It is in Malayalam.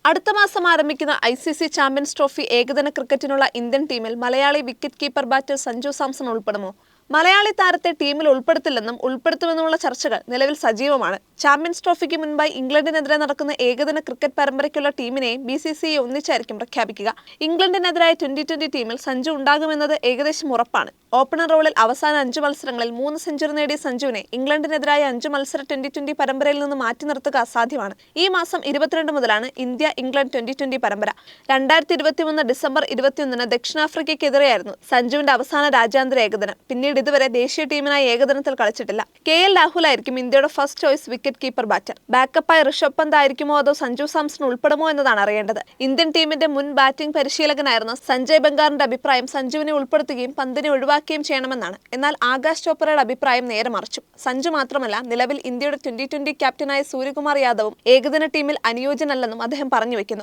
അടുത്ത മാസം ആരംഭിക്കുന്ന ICC ചാമ്പ്യൻസ് ട്രോഫി ഏകദിന ക്രിക്കറ്റിനുള്ള ഇന്ത്യൻ ടീമിൽ Malayali wicket keeper batter Sanju Samson ഉൾപ്പെടുമോ? മലയാളി താരത്തെ ടീമിൽ ഉൾപ്പെടുത്തില്ലെന്നും ഉൾപ്പെടുത്തുമെന്നുമുള്ള ചർച്ചകൾ നിലവിൽ സജീവമാണ്. ചാമ്പ്യൻസ് ട്രോഫിക്ക് മുൻപായി ഇംഗ്ലണ്ടിനെതിരെ നടക്കുന്ന ഏകദിന ക്രിക്കറ്റ് പരമ്പരയ്ക്കുള്ള ടീമിനെ BCCI ഒന്നിച്ചായിരിക്കും പ്രഖ്യാപിക്കുക. ഇംഗ്ലണ്ടിനെതിരായ 2020 ടീമിൽ സഞ്ജു ഉണ്ടാകുമെന്നത് ഏകദേശം ഉറപ്പാണ്. ഓപ്പണർ റോളിൽ അവസാന 5 മത്സരങ്ങളിൽ 3 സെഞ്ചുറി നേടിയ സഞ്ജുവിനെ ഇംഗ്ലണ്ടിനെതിരായ 5 മത്സര 2020 പരമ്പരയിൽ നിന്ന് മാറ്റി നിർത്തുക അസാധ്യമാണ്. ഈ മാസം 22 മുതലാണ് ഇന്ത്യ-ഇംഗ്ലണ്ട് 2020 പരമ്പര. 2023 ഡിസംബർ 21 ദക്ഷിണാഫ്രിക്കയ്ക്കെതിരെയായിരുന്നു സഞ്ജുവിന്റെ അവസാന രാജ്യാന്തര ഏകദിനം. പിന്നീട് ഇതുവരെ ദേശീയ ടീമിനായി ഏകദിനത്തിൽ കളിച്ചിട്ടില്ല. KL രാഹുൽ ആയിരിക്കും ഇന്ത്യയുടെ first choice wicket keeper batter. ബാക്കപ്പായി ഋഷഭ് പന്ത് ആയിരിക്കുമോ അതോ സഞ്ജു സാംസൺ ഉൾപ്പെടുമോ എന്നതാണ് അറിയേണ്ടത്. ഇന്ത്യൻ ടീമിന്റെ മുൻ ബാറ്റിംഗ് പരിശീലകനായിരുന്ന സഞ്ജയ് ബംഗാറിന്റെ അഭിപ്രായം സഞ്ജുവിനെ ഉൾപ്പെടുത്തുകയും പന്തിനെ ഒഴിവാക്കുകയും ചെയ്യണമെന്നാണ്. എന്നാൽ ആകാശ് ചോപ്രയുടെ അഭിപ്രായം നേരെ മറിച്ചു. സഞ്ജു മാത്രമല്ല, നിലവിൽ ഇന്ത്യയുടെ 2020 ക്യാപ്റ്റനായ സൂര്യകുമാർ യാദവും ഏകദിന ടീമിൽ അനുയോജ്യനല്ലെന്നും അദ്ദേഹം പറഞ്ഞു വെക്കുന്നു.